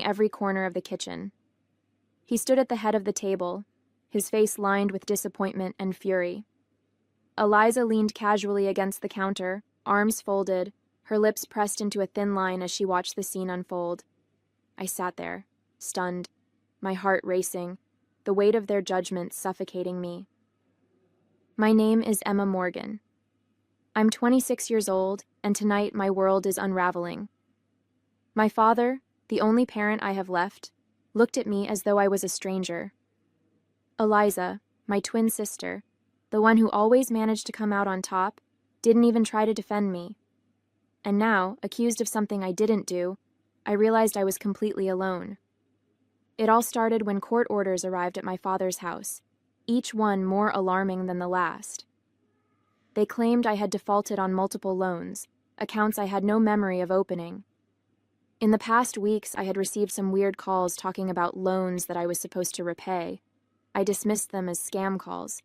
every corner of the kitchen. He stood at the head of the table, his face lined with disappointment and fury. Eliza leaned casually against the counter, arms folded, her lips pressed into a thin line as she watched the scene unfold. I sat there, stunned, my heart racing, the weight of their judgment suffocating me. My name is Emma Morgan. I'm 26 years old, and tonight my world is unraveling. My father, the only parent I have left, looked at me as though I was a stranger. Eliza, my twin sister, the one who always managed to come out on top, didn't even try to defend me. And now, accused of something I didn't do, I realized I was completely alone. It all started when court orders arrived at my father's house, each one more alarming than the last. They claimed I had defaulted on multiple loans, accounts I had no memory of opening. In the past weeks, I had received some weird calls talking about loans that I was supposed to repay. I dismissed them as scam calls,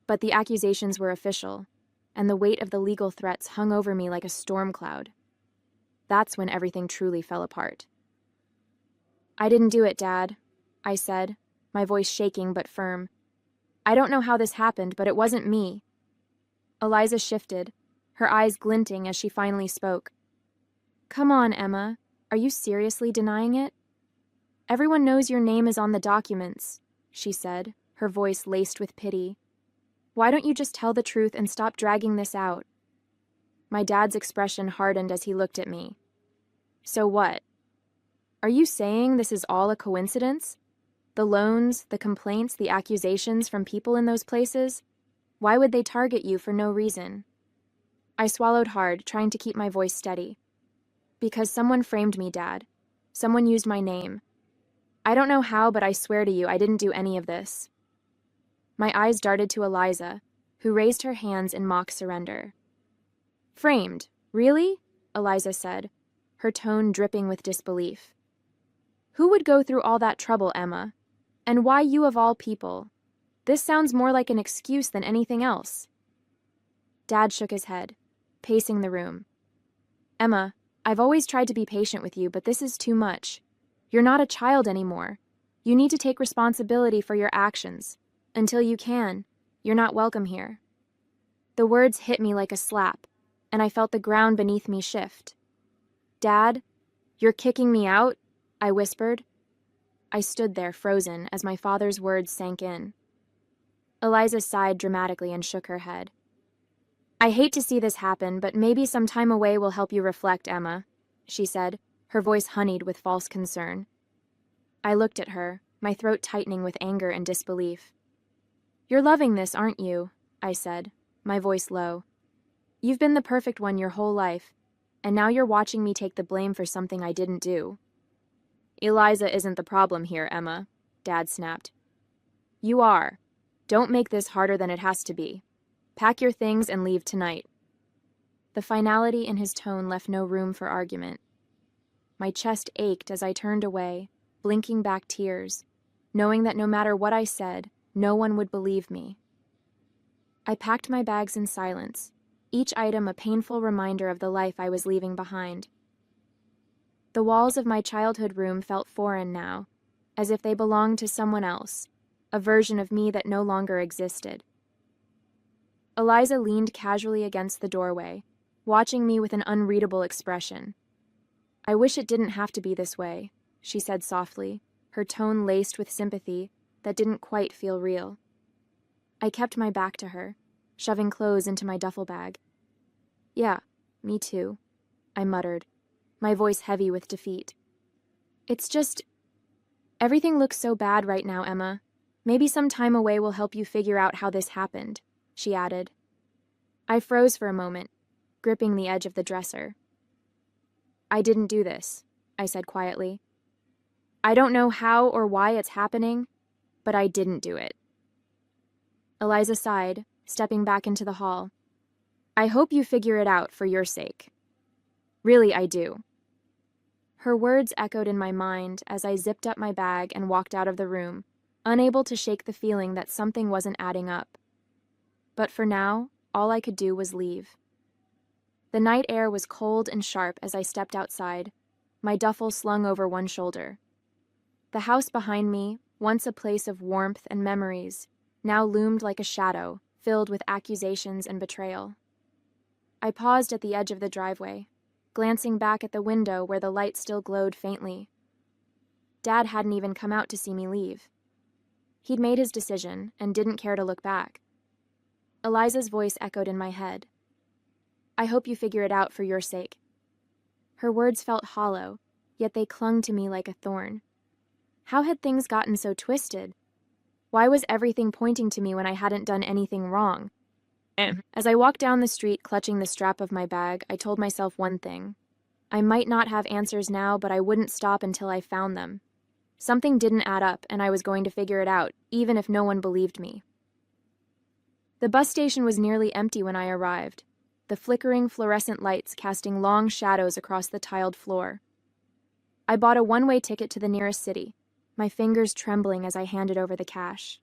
but the accusations were official, and the weight of the legal threats hung over me like a storm cloud. That's when everything truly fell apart. "I didn't do it, Dad," I said, my voice shaking but firm. "I don't know how this happened, but it wasn't me." Eliza shifted, her eyes glinting as she finally spoke. "Come on, Emma. Are you seriously denying it?" "Everyone knows your name is on the documents," she said, her voice laced with pity. "Why don't you just tell the truth and stop dragging this out?" My dad's expression hardened as he looked at me. "So what? Are you saying this is all a coincidence? The loans, the complaints, the accusations from people in those places? Why would they target you for no reason?" I swallowed hard, trying to keep my voice steady. "Because someone framed me, Dad. Someone used my name. I don't know how, but I swear to you I didn't do any of this." My eyes darted to Eliza, who raised her hands in mock surrender. "Framed? Really?" Eliza said, her tone dripping with disbelief. "Who would go through all that trouble, Emma? And why you of all people? This sounds more like an excuse than anything else." Dad shook his head, pacing the room. "Emma, I've always tried to be patient with you, but this is too much. You're not a child anymore. You need to take responsibility for your actions. Until you can, you're not welcome here." The words hit me like a slap, and I felt the ground beneath me shift. "Dad, you're kicking me out?" I whispered. I stood there frozen as my father's words sank in. Eliza sighed dramatically and shook her head. "I hate to see this happen, but maybe some time away will help you reflect, Emma," she said, her voice honeyed with false concern. I looked at her, my throat tightening with anger and disbelief. "You're loving this, aren't you?" I said, my voice low. "You've been the perfect one your whole life, and now you're watching me take the blame for something I didn't do." "Eliza isn't the problem here, Emma," Dad snapped. "You are. Don't make this harder than it has to be. Pack your things and leave tonight." The finality in his tone left no room for argument. My chest ached as I turned away, blinking back tears, knowing that no matter what I said, no one would believe me. I packed my bags in silence, each item a painful reminder of the life I was leaving behind. The walls of my childhood room felt foreign now, as if they belonged to someone else, a version of me that no longer existed. Eliza leaned casually against the doorway, watching me with an unreadable expression. "I wish it didn't have to be this way," she said softly, her tone laced with sympathy that didn't quite feel real. I kept my back to her, shoving clothes into my duffel bag. "Yeah, me too," I muttered, my voice heavy with defeat. "It's just... everything looks so bad right now, Emma. Maybe some time away will help you figure out how this happened," she added. I froze for a moment, gripping the edge of the dresser. "I didn't do this," I said quietly. "I don't know how or why it's happening, but I didn't do it." Eliza sighed, stepping back into the hall. "I hope you figure it out for your sake. Really, I do." Her words echoed in my mind as I zipped up my bag and walked out of the room, unable to shake the feeling that something wasn't adding up. But for now, all I could do was leave. The night air was cold and sharp as I stepped outside, my duffel slung over one shoulder. The house behind me, once a place of warmth and memories, now loomed like a shadow, filled with accusations and betrayal. I paused at the edge of the driveway, glancing back at the window where the light still glowed faintly. Dad hadn't even come out to see me leave. He'd made his decision and didn't care to look back. Eliza's voice echoed in my head. I hope you figure it out for your sake. Her words felt hollow, yet they clung to me like a thorn. How had things gotten so twisted? Why was everything pointing to me when I hadn't done anything wrong? As I walked down the street clutching the strap of my bag, I told myself one thing. I might not have answers now, but I wouldn't stop until I found them. Something didn't add up, and I was going to figure it out, even if no one believed me. The bus station was nearly empty when I arrived, the flickering fluorescent lights casting long shadows across the tiled floor. I bought a one-way ticket to the nearest city, my fingers trembling as I handed over the cash.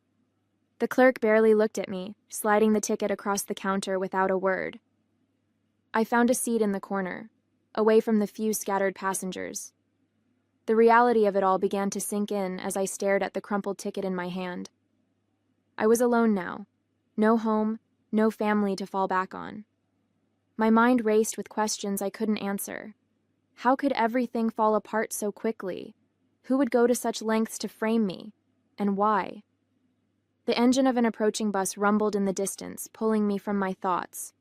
The clerk barely looked at me, sliding the ticket across the counter without a word. I found a seat in the corner, away from the few scattered passengers. The reality of it all began to sink in as I stared at the crumpled ticket in my hand. I was alone now. No home, no family to fall back on. My mind raced with questions I couldn't answer. How could everything fall apart so quickly? Who would go to such lengths to frame me? And why? The engine of an approaching bus rumbled in the distance, pulling me from my thoughts.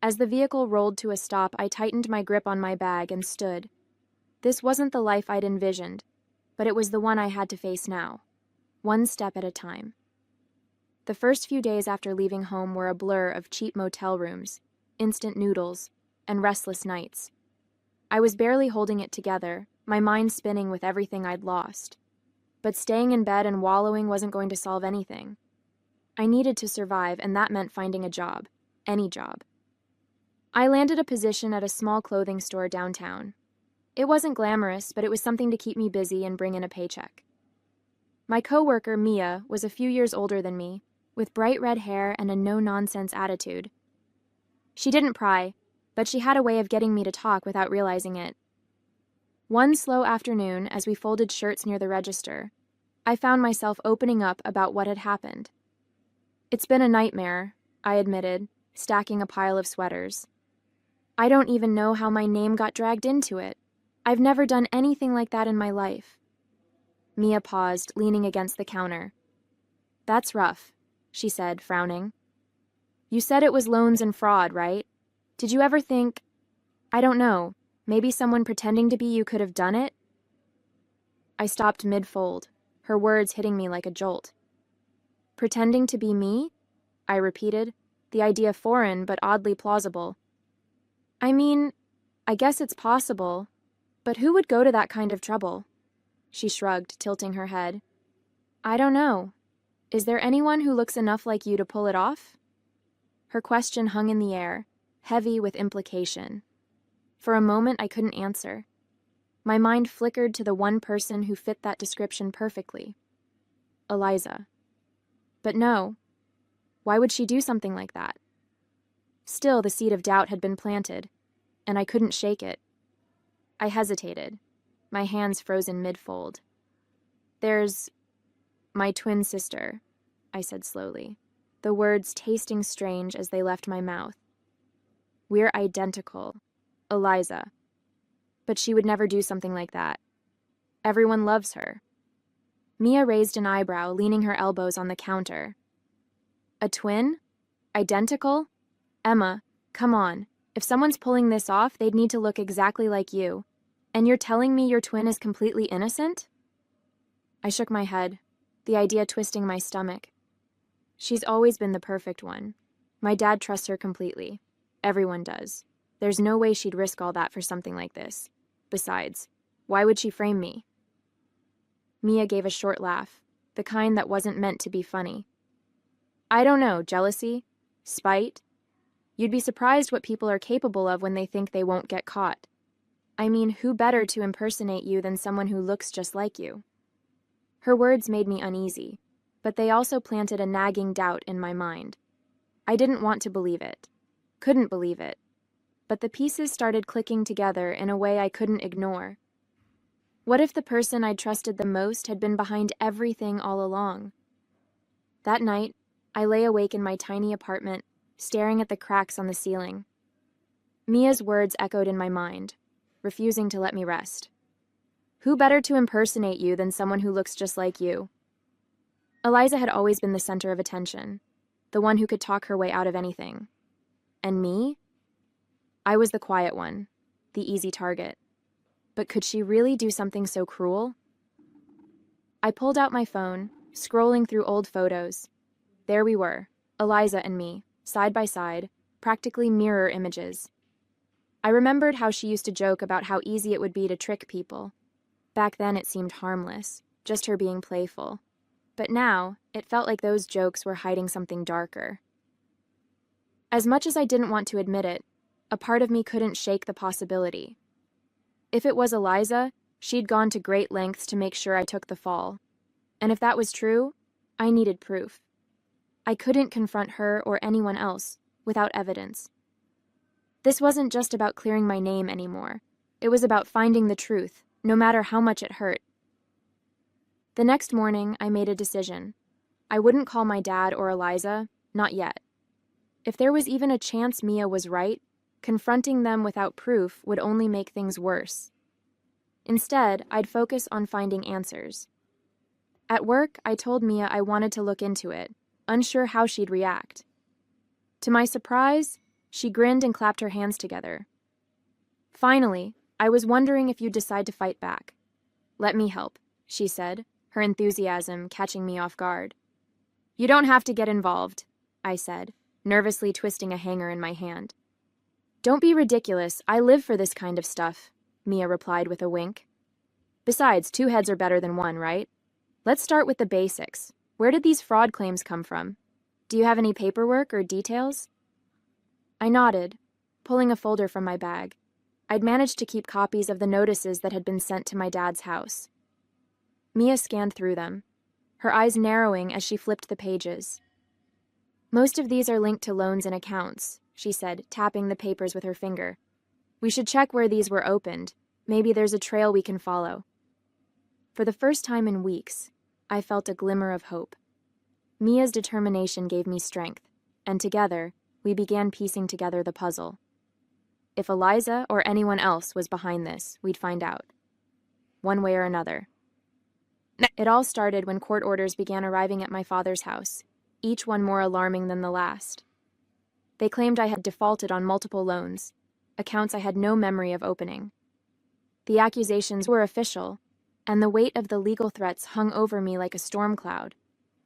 As the vehicle rolled to a stop, I tightened my grip on my bag and stood. This wasn't the life I'd envisioned, but it was the one I had to face now, one step at a time. The first few days after leaving home were a blur of cheap motel rooms, instant noodles, and restless nights. I was barely holding it together, my mind spinning with everything I'd lost. But staying in bed and wallowing wasn't going to solve anything. I needed to survive, and that meant finding a job, any job. I landed a position at a small clothing store downtown. It wasn't glamorous, but it was something to keep me busy and bring in a paycheck. My coworker, Mia, was a few years older than me, with bright red hair and a no-nonsense attitude. She didn't pry, but she had a way of getting me to talk without realizing it. One slow afternoon, as we folded shirts near the register, I found myself opening up about what had happened. It's been a nightmare, I admitted, stacking a pile of sweaters. I don't even know how my name got dragged into it. I've never done anything like that in my life. Mia paused, leaning against the counter. That's rough, she said, frowning. You said it was loans and fraud, right? Did you ever think, I don't know, maybe someone pretending to be you could have done it? I stopped mid-fold, her words hitting me like a jolt. Pretending to be me? I repeated, the idea foreign but oddly plausible. I mean, I guess it's possible, but who would go to that kind of trouble? She shrugged, tilting her head. I don't know. Is there anyone who looks enough like you to pull it off? Her question hung in the air, heavy with implication. For a moment, I couldn't answer. My mind flickered to the one person who fit that description perfectly. Eliza. But no. Why would she do something like that? Still, the seed of doubt had been planted, and I couldn't shake it. I hesitated, my hands frozen mid-fold. There's my twin sister, I said slowly, the words tasting strange as they left my mouth. We're identical, Eliza. But she would never do something like that. Everyone loves her. Mia raised an eyebrow, leaning her elbows on the counter. A twin? Identical? Emma, come on. If someone's pulling this off, they'd need to look exactly like you. And you're telling me your twin is completely innocent? I shook my head, the idea twisting my stomach. She's always been the perfect one. My dad trusts her completely. Everyone does. There's no way she'd risk all that for something like this. Besides, why would she frame me? Mia gave a short laugh, the kind that wasn't meant to be funny. I don't know, jealousy? Spite? You'd be surprised what people are capable of when they think they won't get caught. I mean, who better to impersonate you than someone who looks just like you? Her words made me uneasy, but they also planted a nagging doubt in my mind. I didn't want to believe it. Couldn't believe it. But the pieces started clicking together in a way I couldn't ignore. What if the person I'd trusted the most had been behind everything all along? That night, I lay awake in my tiny apartment, staring at the cracks on the ceiling. Mia's words echoed in my mind, refusing to let me rest. Who better to impersonate you than someone who looks just like you? Eliza had always been the center of attention, the one who could talk her way out of anything. And me? I was the quiet one, the easy target. But could she really do something so cruel? I pulled out my phone, scrolling through old photos. There we were, Eliza and me, side by side, practically mirror images. I remembered how she used to joke about how easy it would be to trick people. Back then it seemed harmless, just her being playful. But now, it felt like those jokes were hiding something darker. As much as I didn't want to admit it, a part of me couldn't shake the possibility. If it was Eliza, she'd gone to great lengths to make sure I took the fall. And if that was true, I needed proof. I couldn't confront her or anyone else without evidence. This wasn't just about clearing my name anymore. It was about finding the truth, no matter how much it hurt. The next morning, I made a decision. I wouldn't call my dad or Eliza, not yet. If there was even a chance Mia was right, confronting them without proof would only make things worse. Instead, I'd focus on finding answers. At work, I told Mia I wanted to look into it, unsure how she'd react. To my surprise, she grinned and clapped her hands together. Finally, I was wondering if you'd decide to fight back. Let me help, she said, her enthusiasm catching me off guard. You don't have to get involved, I said, nervously twisting a hanger in my hand. Don't be ridiculous, I live for this kind of stuff, Mia replied with a wink. Besides, 2 heads are better than 1, right? Let's start with the basics. Where did these fraud claims come from? Do you have any paperwork or details? I nodded, pulling a folder from my bag. I'd managed to keep copies of the notices that had been sent to my dad's house. Mia scanned through them, her eyes narrowing as she flipped the pages. Most of these are linked to loans and accounts, she said, tapping the papers with her finger. We should check where these were opened. Maybe there's a trail we can follow. For the first time in weeks, I felt a glimmer of hope. Mia's determination gave me strength, and together, we began piecing together the puzzle. If Eliza or anyone else was behind this, we'd find out. One way or another. It all started when court orders began arriving at my father's house, each one more alarming than the last. They claimed I had defaulted on multiple loans, accounts I had no memory of opening. The accusations were official, and the weight of the legal threats hung over me like a storm cloud.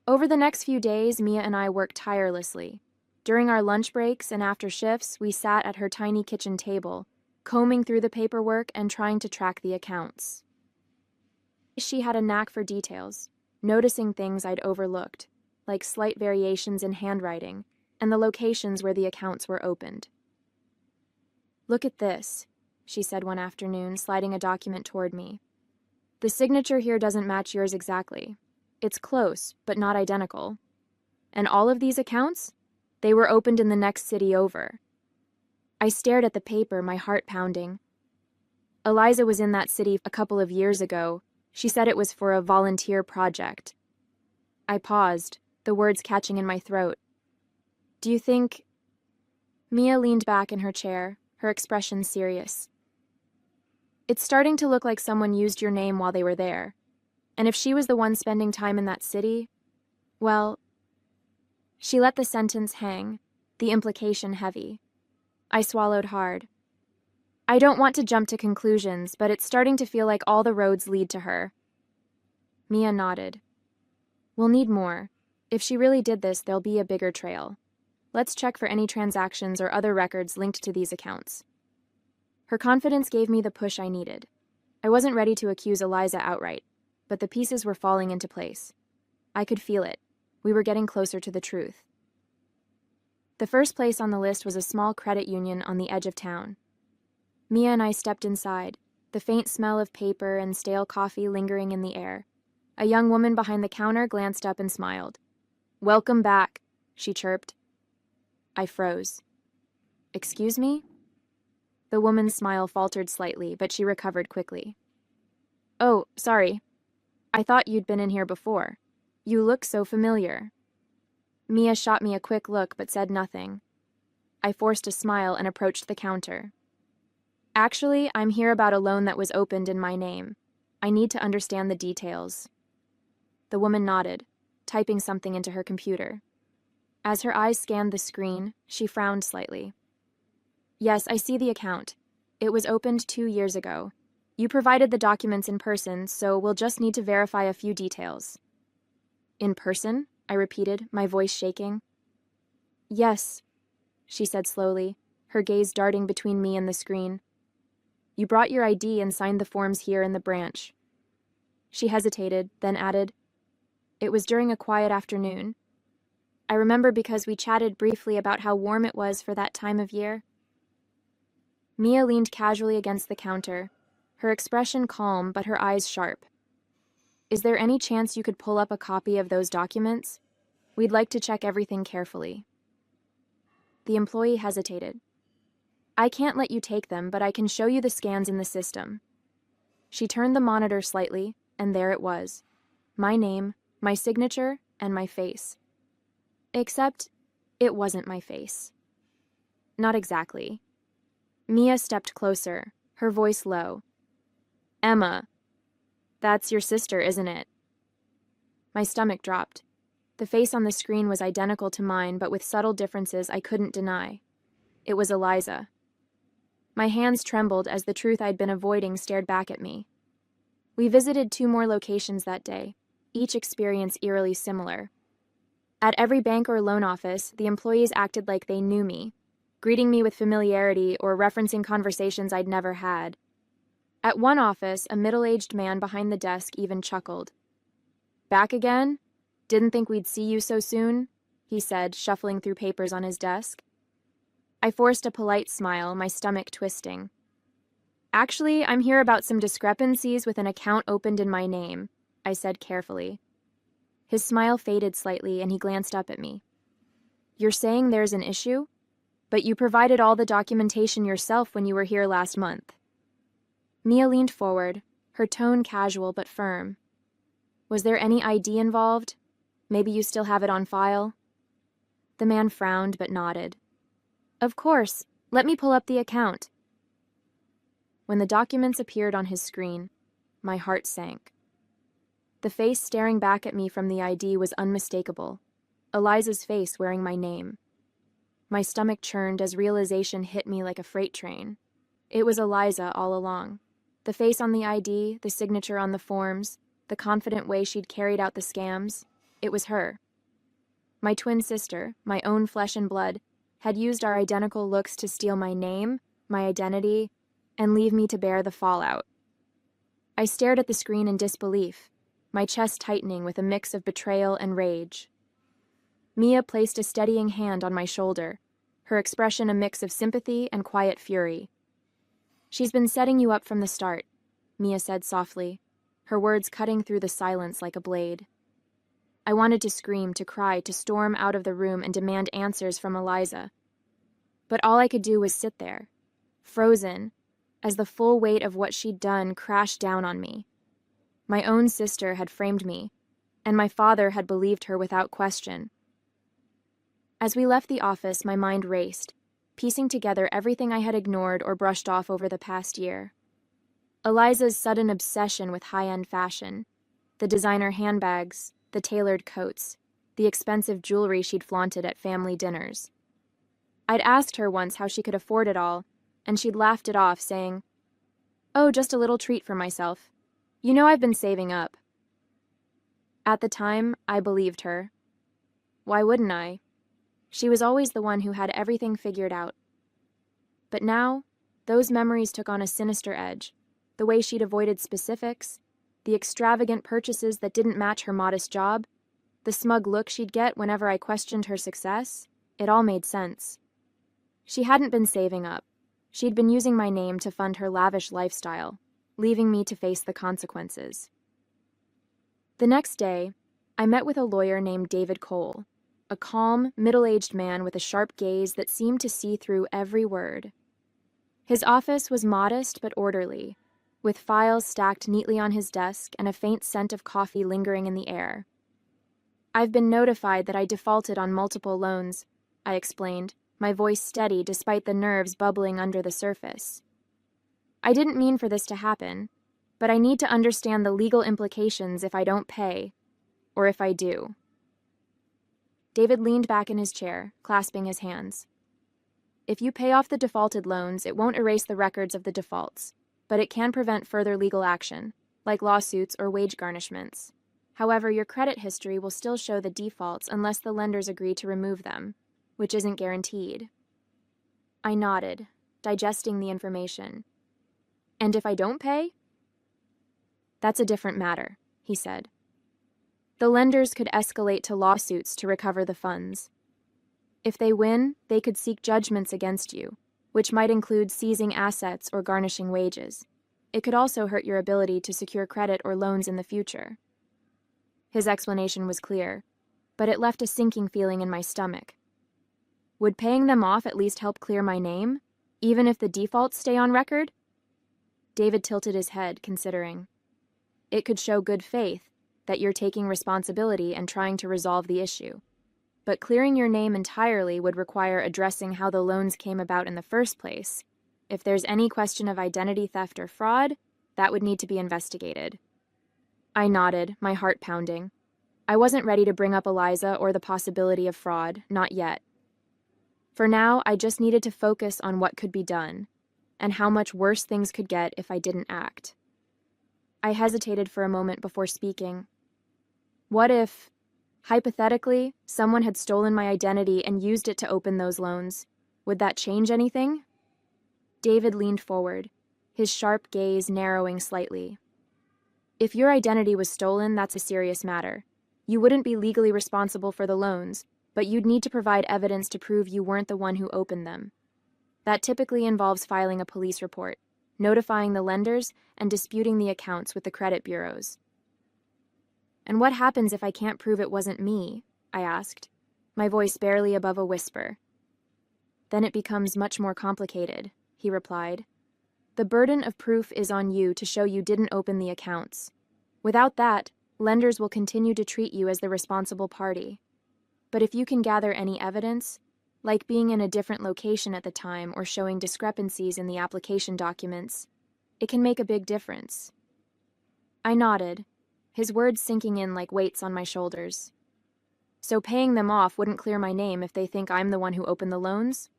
Over the next few days, Mia and I worked tirelessly. During our lunch breaks and after shifts, we sat at her tiny kitchen table, combing through the paperwork and trying to track the accounts. She had a knack for details, noticing things I'd overlooked, like slight variations in handwriting and the locations where the accounts were opened. Look at this, she said one afternoon, sliding a document toward me. The signature here doesn't match yours exactly. It's close, but not identical. And all of these accounts? They were opened in the next city over. I stared at the paper, my heart pounding. Eliza was in that city a couple of years ago. She said it was for a volunteer project. I paused, the words catching in my throat. Do you think... Mia leaned back in her chair, her expression serious. It's starting to look like someone used your name while they were there. And if she was the one spending time in that city, well... She let the sentence hang, the implication heavy. I swallowed hard. I don't want to jump to conclusions, but it's starting to feel like all the roads lead to her. Mia nodded. We'll need more. If she really did this, there'll be a bigger trail. Let's check for any transactions or other records linked to these accounts. Her confidence gave me the push I needed. I wasn't ready to accuse Eliza outright, but the pieces were falling into place. I could feel it. We were getting closer to the truth. The first place on the list was a small credit union on the edge of town. Mia and I stepped inside, the faint smell of paper and stale coffee lingering in the air. A young woman behind the counter glanced up and smiled. "Welcome back," she chirped. I froze. "Excuse me?" The woman's smile faltered slightly, but she recovered quickly. Oh, sorry. I thought you'd been in here before. You look so familiar. Mia shot me a quick look but said nothing. I forced a smile and approached the counter. Actually, I'm here about a loan that was opened in my name. I need to understand the details. The woman nodded, typing something into her computer. As her eyes scanned the screen, she frowned slightly. Yes, I see the account. It was opened 2 years ago. You provided the documents in person, so we'll just need to verify a few details. In person? I repeated, my voice shaking. Yes, she said slowly, her gaze darting between me and the screen. You brought your ID and signed the forms here in the branch. She hesitated, then added, It was during a quiet afternoon. I remember because we chatted briefly about how warm it was for that time of year. Mia leaned casually against the counter, her expression calm but her eyes sharp. Is there any chance you could pull up a copy of those documents? We'd like to check everything carefully. The employee hesitated. I can't let you take them, but I can show you the scans in the system. She turned the monitor slightly, and there it was. My name, my signature, and my face. Except, it wasn't my face. Not exactly. Mia stepped closer, her voice low. Emma, that's your sister, isn't it? My stomach dropped. The face on the screen was identical to mine, but with subtle differences I couldn't deny. It was Eliza. My hands trembled as the truth I'd been avoiding stared back at me. We visited 2 more locations that day, each experience eerily similar. At every bank or loan office, the employees acted like they knew me, greeting me with familiarity or referencing conversations I'd never had. At one office, a middle-aged man behind the desk even chuckled. Back again? Didn't think we'd see you so soon, he said, shuffling through papers on his desk. I forced a polite smile, my stomach twisting. Actually, I'm here about some discrepancies with an account opened in my name, I said carefully. His smile faded slightly and he glanced up at me. You're saying there's an issue? But you provided all the documentation yourself when you were here last month. Mia leaned forward, her tone casual but firm. Was there any ID involved? Maybe you still have it on file? The man frowned but nodded. Of course. Let me pull up the account. When the documents appeared on his screen, my heart sank. The face staring back at me from the ID was unmistakable. Eliza's face wearing my name. My stomach churned as realization hit me like a freight train. It was Eliza all along. The face on the ID, the signature on the forms, the confident way she'd carried out the scams, it was her. My twin sister, my own flesh and blood, had used our identical looks to steal my name, my identity, and leave me to bear the fallout. I stared at the screen in disbelief, my chest tightening with a mix of betrayal and rage. Mia placed a steadying hand on my shoulder, her expression a mix of sympathy and quiet fury. She's been setting you up from the start, Mia said softly, her words cutting through the silence like a blade. I wanted to scream, to cry, to storm out of the room and demand answers from Eliza. But all I could do was sit there, frozen, as the full weight of what she'd done crashed down on me. My own sister had framed me, and my father had believed her without question. As we left the office, my mind raced, piecing together everything I had ignored or brushed off over the past year. Eliza's sudden obsession with high-end fashion, the designer handbags, the tailored coats, the expensive jewelry she'd flaunted at family dinners. I'd asked her once how she could afford it all, and she'd laughed it off, saying, "Oh, just a little treat for myself. You know I've been saving up." At the time, I believed her. Why wouldn't I? She was always the one who had everything figured out. But now, those memories took on a sinister edge, the way she'd avoided specifics, the extravagant purchases that didn't match her modest job, the smug look she'd get whenever I questioned her success. It all made sense. She hadn't been saving up. She'd been using my name to fund her lavish lifestyle, leaving me to face the consequences. The next day, I met with a lawyer named David Cole, a calm, middle-aged man with a sharp gaze that seemed to see through every word. His office was modest but orderly, with files stacked neatly on his desk and a faint scent of coffee lingering in the air. "I've been notified that I defaulted on multiple loans," I explained, my voice steady despite the nerves bubbling under the surface. "I didn't mean for this to happen, but I need to understand the legal implications if I don't pay, or if I do." David leaned back in his chair, clasping his hands. "If you pay off the defaulted loans, it won't erase the records of the defaults, but it can prevent further legal action, like lawsuits or wage garnishments. However, your credit history will still show the defaults unless the lenders agree to remove them, which isn't guaranteed." I nodded, digesting the information. "And if I don't pay?" "That's a different matter," he said. "The lenders could escalate to lawsuits to recover the funds. If they win, they could seek judgments against you, which might include seizing assets or garnishing wages. It could also hurt your ability to secure credit or loans in the future." His explanation was clear, but it left a sinking feeling in my stomach. Would paying them off at least help clear my name, even if the defaults stay on record? David tilted his head, considering. "It could show good faith, that you're taking responsibility and trying to resolve the issue. But clearing your name entirely would require addressing how the loans came about in the first place. If there's any question of identity theft or fraud, that would need to be investigated." I nodded, my heart pounding. I wasn't ready to bring up Eliza or the possibility of fraud, not yet. For now, I just needed to focus on what could be done, and how much worse things could get if I didn't act. I hesitated for a moment before speaking. What if, hypothetically, someone had stolen my identity and used it to open those loans? Would that change anything? David leaned forward, his sharp gaze narrowing slightly. "If your identity was stolen, that's a serious matter. You wouldn't be legally responsible for the loans, but you'd need to provide evidence to prove you weren't the one who opened them. That typically involves filing a police report, notifying the lenders, and disputing the accounts with the credit bureaus." "And what happens if I can't prove it wasn't me?" I asked, my voice barely above a whisper. "Then it becomes much more complicated," he replied. "The burden of proof is on you to show you didn't open the accounts. Without that, lenders will continue to treat you as the responsible party. But if you can gather any evidence, like being in a different location at the time or showing discrepancies in the application documents, it can make a big difference." I nodded, his words sinking in like weights on my shoulders. "So paying them off wouldn't clear my name if they think I'm the one who opened the loans?"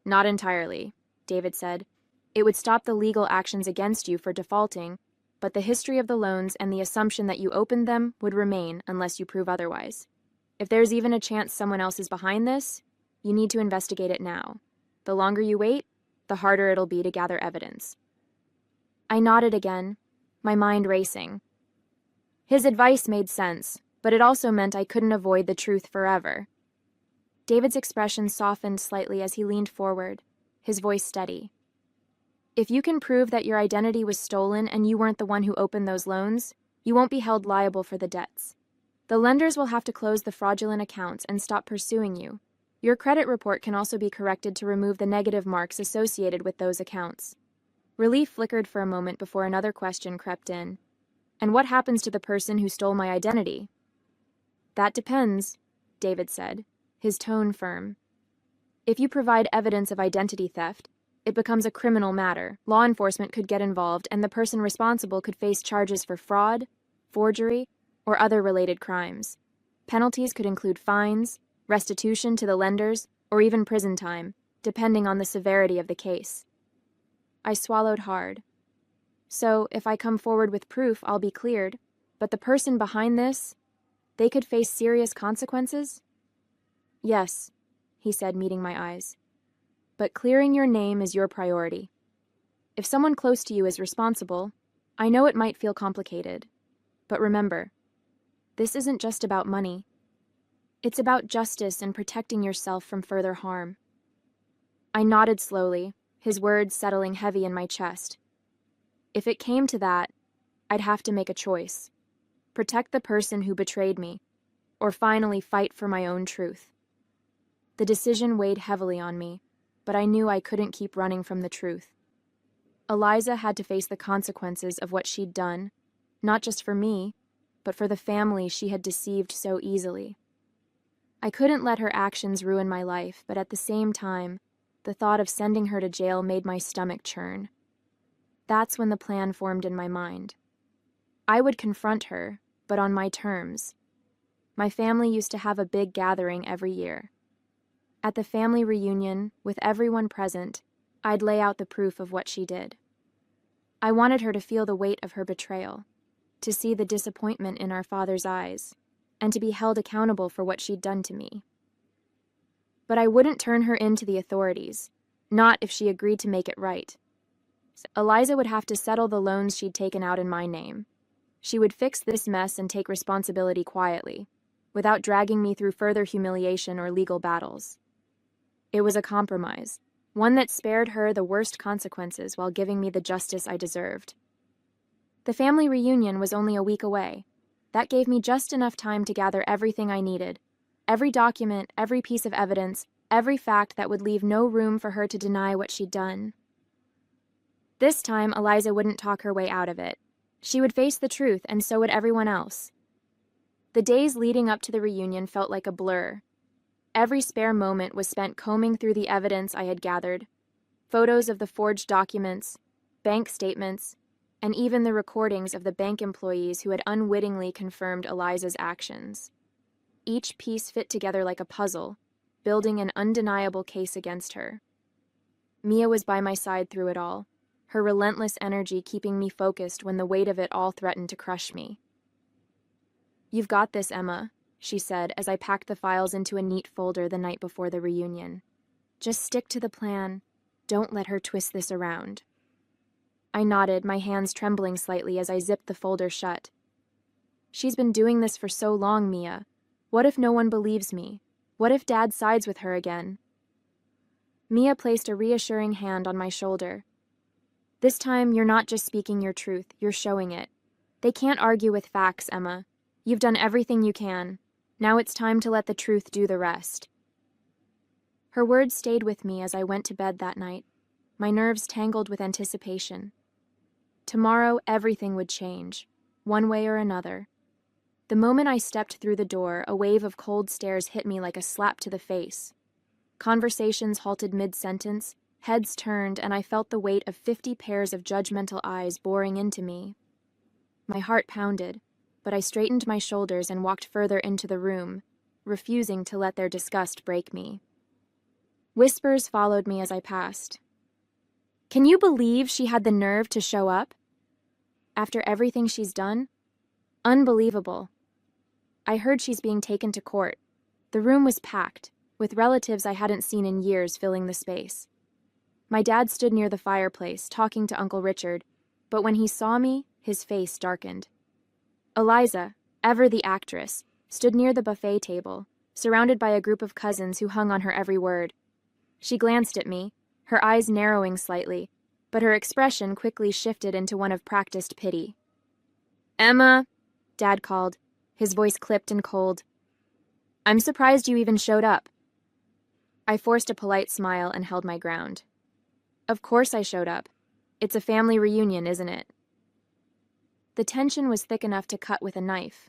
"Not entirely," David said. "It would stop the legal actions against you for defaulting, but the history of the loans and the assumption that you opened them would remain unless you prove otherwise. If there's even a chance someone else is behind this, you need to investigate it now. The longer you wait, the harder it'll be to gather evidence." I nodded again, my mind racing. His advice made sense, but it also meant I couldn't avoid the truth forever. David's expression softened slightly as he leaned forward, his voice steady. "If you can prove that your identity was stolen and you weren't the one who opened those loans, you won't be held liable for the debts. The lenders will have to close the fraudulent accounts and stop pursuing you. Your credit report can also be corrected to remove the negative marks associated with those accounts." Relief flickered for a moment before another question crept in. "And what happens to the person who stole my identity?" "That depends," David said, his tone firm. "If you provide evidence of identity theft, it becomes a criminal matter. Law enforcement could get involved, and the person responsible could face charges for fraud, forgery, or other related crimes. Penalties could include fines, restitution to the lenders, or even prison time, depending on the severity of the case." I swallowed hard. "So, if I come forward with proof, I'll be cleared, but the person behind this, they could face serious consequences?" "Yes," he said, meeting my eyes. "But clearing your name is your priority. If someone close to you is responsible, I know it might feel complicated, but remember, this isn't just about money. It's about justice and protecting yourself from further harm." I nodded slowly, his words settling heavy in my chest. If it came to that, I'd have to make a choice. Protect the person who betrayed me, or finally fight for my own truth. The decision weighed heavily on me, but I knew I couldn't keep running from the truth. Eliza had to face the consequences of what she'd done, not just for me, but for the family she had deceived so easily. I couldn't let her actions ruin my life, but at the same time, the thought of sending her to jail made my stomach churn. That's when the plan formed in my mind. I would confront her, but on my terms. My family used to have a big gathering every year. At the family reunion, with everyone present, I'd lay out the proof of what she did. I wanted her to feel the weight of her betrayal, to see the disappointment in our father's eyes, and to be held accountable for what she'd done to me. But I wouldn't turn her in to the authorities, not if she agreed to make it right. Eliza would have to settle the loans she'd taken out in my name. She would fix this mess and take responsibility quietly, without dragging me through further humiliation or legal battles. It was a compromise, one that spared her the worst consequences while giving me the justice I deserved. The family reunion was only a week away. That gave me just enough time to gather everything I needed, every document, every piece of evidence, every fact that would leave no room for her to deny what she'd done. This time, Eliza wouldn't talk her way out of it. She would face the truth, and so would everyone else. The days leading up to the reunion felt like a blur. Every spare moment was spent combing through the evidence I had gathered, photos of the forged documents, bank statements, and even the recordings of the bank employees who had unwittingly confirmed Eliza's actions. Each piece fit together like a puzzle, building an undeniable case against her. Mia was by my side through it all, her relentless energy keeping me focused when the weight of it all threatened to crush me. "You've got this, Emma," she said as I packed the files into a neat folder the night before the reunion. "Just stick to the plan. Don't let her twist this around." I nodded, my hands trembling slightly as I zipped the folder shut. "She's been doing this for so long, Mia. What if no one believes me? What if Dad sides with her again?" Mia placed a reassuring hand on my shoulder. "This time, you're not just speaking your truth, you're showing it. They can't argue with facts, Emma. You've done everything you can. Now it's time to let the truth do the rest." Her words stayed with me as I went to bed that night, my nerves tangled with anticipation. Tomorrow, everything would change, one way or another. The moment I stepped through the door, a wave of cold stares hit me like a slap to the face. Conversations halted mid-sentence, heads turned, and I felt the weight of 50 pairs of judgmental eyes boring into me. My heart pounded, but I straightened my shoulders and walked further into the room, refusing to let their disgust break me. Whispers followed me as I passed. "Can you believe she had the nerve to show up? After everything she's done? Unbelievable." I heard she's being taken to court. The room was packed, with relatives I hadn't seen in years filling the space. My dad stood near the fireplace, talking to Uncle Richard, but when he saw me, his face darkened. Eliza, ever the actress, stood near the buffet table, surrounded by a group of cousins who hung on her every word. She glanced at me, her eyes narrowing slightly, but her expression quickly shifted into one of practiced pity. "Emma," Dad called, his voice clipped and cold. "I'm surprised you even showed up." I forced a polite smile and held my ground. "Of course I showed up. It's a family reunion, isn't it?" The tension was thick enough to cut with a knife.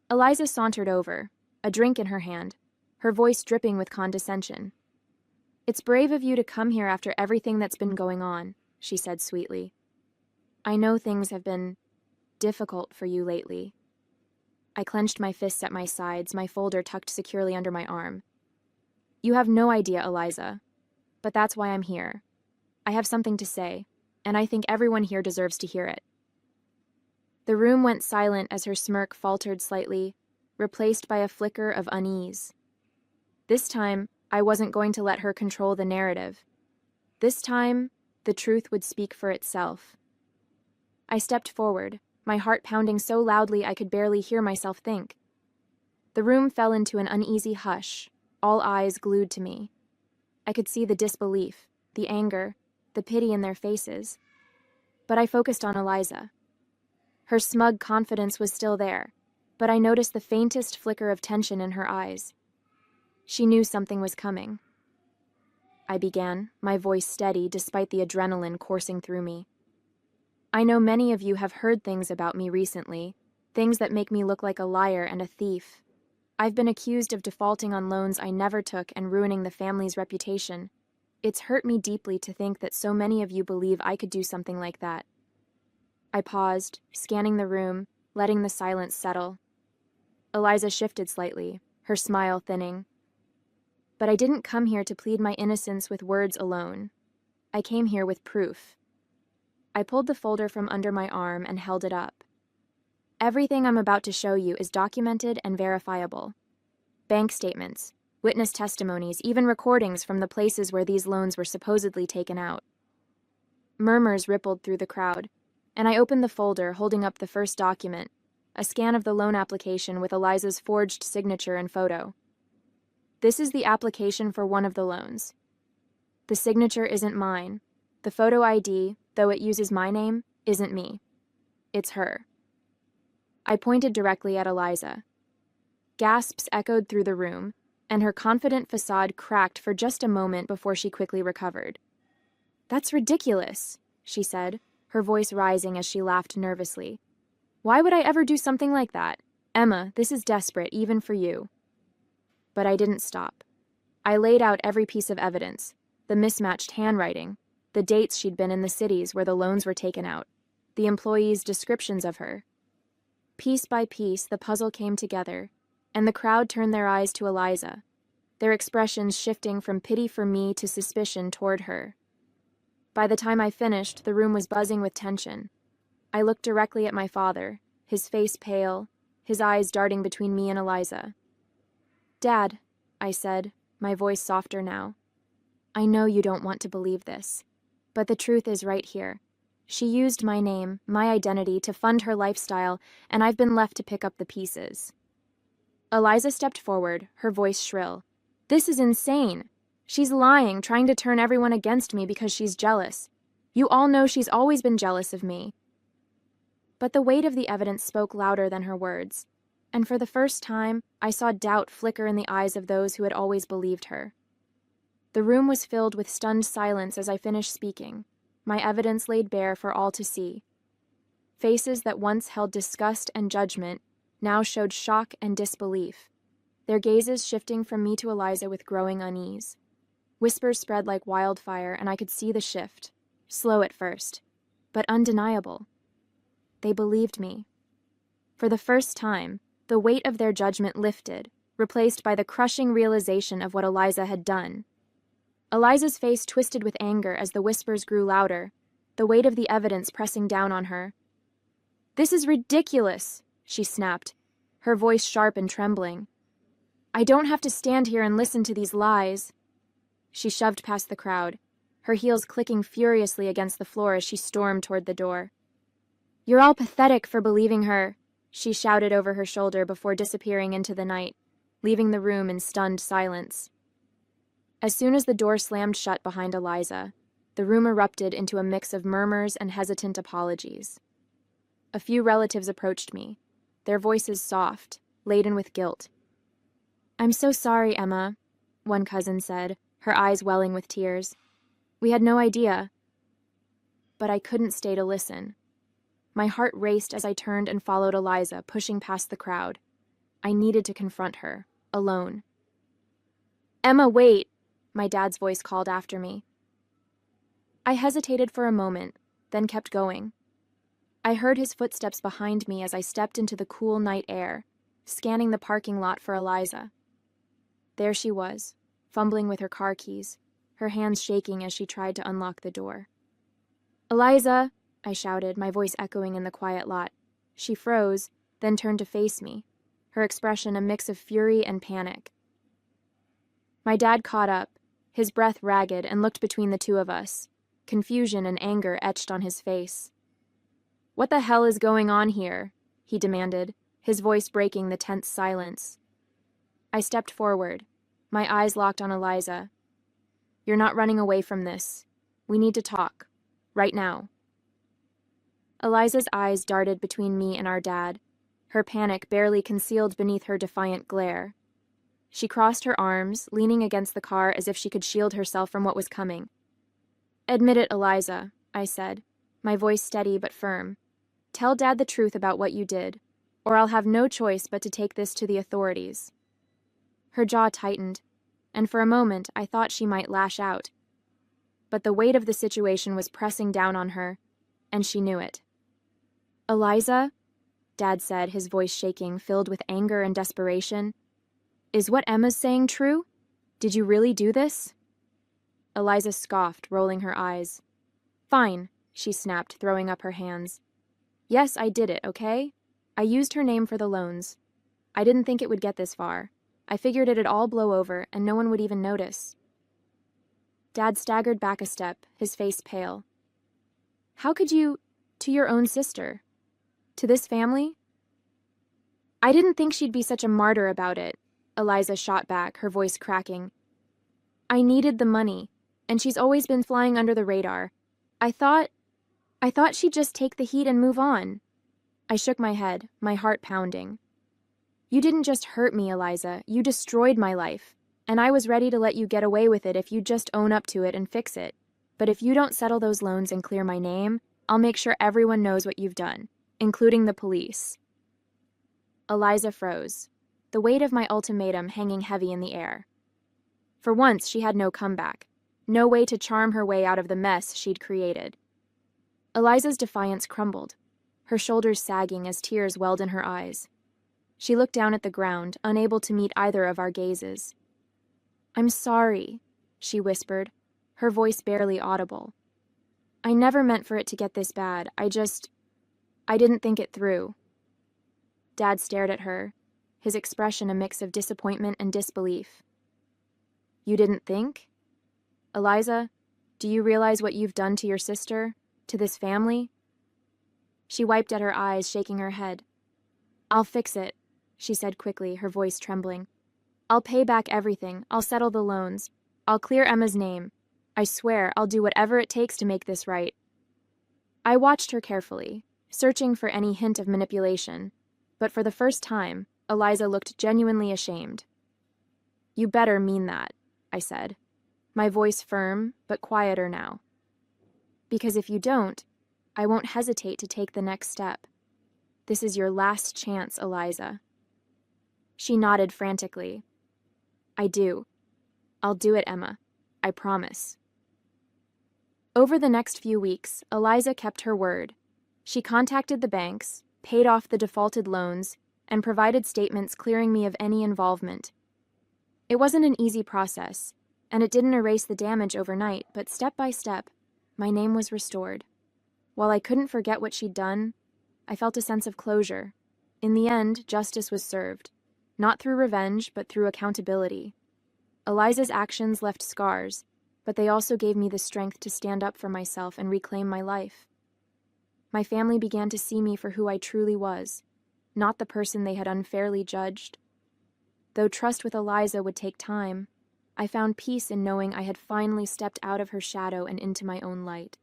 Eliza sauntered over, a drink in her hand, her voice dripping with condescension. "It's brave of you to come here after everything that's been going on," she said sweetly. "I know things have been difficult for you lately." I clenched my fists at my sides, my folder tucked securely under my arm. "You have no idea, Eliza, but that's why I'm here. I have something to say, and I think everyone here deserves to hear it." The room went silent as her smirk faltered slightly, replaced by a flicker of unease. This time, I wasn't going to let her control the narrative. This time, the truth would speak for itself. I stepped forward, my heart pounding so loudly I could barely hear myself think. The room fell into an uneasy hush, all eyes glued to me. I could see the disbelief, the anger, the pity in their faces. But I focused on Eliza. Her smug confidence was still there, but I noticed the faintest flicker of tension in her eyes. She knew something was coming. I began, my voice steady despite the adrenaline coursing through me. I know many of you have heard things about me recently, things that make me look like a liar and a thief. I've been accused of defaulting on loans I never took and ruining the family's reputation. It's hurt me deeply to think that so many of you believe I could do something like that. I paused, scanning the room, letting the silence settle. Eliza shifted slightly, her smile thinning. But I didn't come here to plead my innocence with words alone. I came here with proof. I pulled the folder from under my arm and held it up. Everything I'm about to show you is documented and verifiable. Bank statements, witness testimonies, even recordings from the places where these loans were supposedly taken out. Murmurs rippled through the crowd, and I opened the folder, holding up the first document, a scan of the loan application with Eliza's forged signature and photo. This is the application for one of the loans. The signature isn't mine. The photo ID, though it uses my name, isn't me. It's her. I pointed directly at Eliza. Gasps echoed through the room, and her confident façade cracked for just a moment before she quickly recovered. "That's ridiculous," she said, her voice rising as she laughed nervously. "Why would I ever do something like that? Emma, this is desperate, even for you." But I didn't stop. I laid out every piece of evidence, the mismatched handwriting, the dates she'd been in the cities where the loans were taken out, the employees' descriptions of her. Piece by piece, the puzzle came together, and the crowd turned their eyes to Eliza, their expressions shifting from pity for me to suspicion toward her. By the time I finished, the room was buzzing with tension. I looked directly at my father, his face pale, his eyes darting between me and Eliza. "Dad," I said, my voice softer now, "I know you don't want to believe this, but the truth is right here. She used my name, my identity, to fund her lifestyle, and I've been left to pick up the pieces." Eliza stepped forward, her voice shrill. "This is insane. She's lying, trying to turn everyone against me because she's jealous. You all know she's always been jealous of me." But the weight of the evidence spoke louder than her words, and for the first time, I saw doubt flicker in the eyes of those who had always believed her. The room was filled with stunned silence as I finished speaking, my evidence laid bare for all to see. Faces that once held disgust and judgment now showed shock and disbelief, their gazes shifting from me to Eliza with growing unease. Whispers spread like wildfire, and I could see the shift, slow at first, but undeniable. They believed me. For the first time, the weight of their judgment lifted, replaced by the crushing realization of what Eliza had done. Eliza's face twisted with anger as the whispers grew louder, the weight of the evidence pressing down on her. "This is ridiculous," she snapped, her voice sharp and trembling. "I don't have to stand here and listen to these lies." She shoved past the crowd, her heels clicking furiously against the floor as she stormed toward the door. "You're all pathetic for believing her," she shouted over her shoulder before disappearing into the night, leaving the room in stunned silence. As soon as the door slammed shut behind Eliza, the room erupted into a mix of murmurs and hesitant apologies. A few relatives approached me, their voices soft, laden with guilt. "I'm so sorry, Emma," one cousin said, her eyes welling with tears. "We had no idea." But I couldn't stay to listen. My heart raced as I turned and followed Eliza, pushing past the crowd. I needed to confront her, alone. "Emma, wait!" my dad's voice called after me. I hesitated for a moment, then kept going. I heard his footsteps behind me as I stepped into the cool night air, scanning the parking lot for Eliza. There she was, fumbling with her car keys, her hands shaking as she tried to unlock the door. "Eliza!" I shouted, my voice echoing in the quiet lot. She froze, then turned to face me, her expression a mix of fury and panic. My dad caught up, his breath ragged, and looked between the two of us, confusion and anger etched on his face. "What the hell is going on here?" he demanded, his voice breaking the tense silence. I stepped forward, my eyes locked on Eliza. "You're not running away from this. We need to talk. Right now." Eliza's eyes darted between me and our dad, her panic barely concealed beneath her defiant glare. She crossed her arms, leaning against the car as if she could shield herself from what was coming. "Admit it, Eliza," I said, my voice steady but firm. "Tell Dad the truth about what you did, or I'll have no choice but to take this to the authorities." Her jaw tightened, and for a moment I thought she might lash out. But the weight of the situation was pressing down on her, and she knew it. "Eliza," Dad said, his voice shaking, filled with anger and desperation, "is what Emma's saying true? Did you really do this?" Eliza scoffed, rolling her eyes. "Fine," she snapped, throwing up her hands. "Yes, I did it, okay? I used her name for the loans. I didn't think it would get this far. I figured it'd all blow over and no one would even notice." Dad staggered back a step, his face pale. "How could you, to your own sister? To this family?" "I didn't think she'd be such a martyr about it," Eliza shot back, her voice cracking. "I needed the money, and she's always been flying under the radar. I thought she'd just take the heat and move on." I shook my head, my heart pounding. "You didn't just hurt me, Eliza. You destroyed my life. And I was ready to let you get away with it if you'd just own up to it and fix it. But if you don't settle those loans and clear my name, I'll make sure everyone knows what you've done, including the police." Eliza froze, the weight of my ultimatum hanging heavy in the air. For once, she had no comeback, no way to charm her way out of the mess she'd created. Eliza's defiance crumbled, her shoulders sagging as tears welled in her eyes. She looked down at the ground, unable to meet either of our gazes. "I'm sorry," she whispered, her voice barely audible. "I never meant for it to get this bad. I didn't think it through." Dad stared at her, his expression a mix of disappointment and disbelief. "You didn't think? Eliza, do you realize what you've done to your sister, to this family?" She wiped at her eyes, shaking her head. "I'll fix it," she said quickly, her voice trembling. "I'll pay back everything. I'll settle the loans. I'll clear Emma's name. I swear I'll do whatever it takes to make this right." I watched her carefully, searching for any hint of manipulation, but for the first time, Eliza looked genuinely ashamed. "You better mean that," I said, my voice firm but quieter now. "Because if you don't, I won't hesitate to take the next step. This is your last chance, Eliza." She nodded frantically. "I do. I'll do it, Emma. I promise." Over the next few weeks, Eliza kept her word. She contacted the banks, paid off the defaulted loans, and provided statements clearing me of any involvement. It wasn't an easy process, and it didn't erase the damage overnight, but step by step, my name was restored. While I couldn't forget what she'd done, I felt a sense of closure. In the end, justice was served, not through revenge, but through accountability. Eliza's actions left scars, but they also gave me the strength to stand up for myself and reclaim my life. My family began to see me for who I truly was, not the person they had unfairly judged. Though trust with Eliza would take time, I found peace in knowing I had finally stepped out of her shadow and into my own light.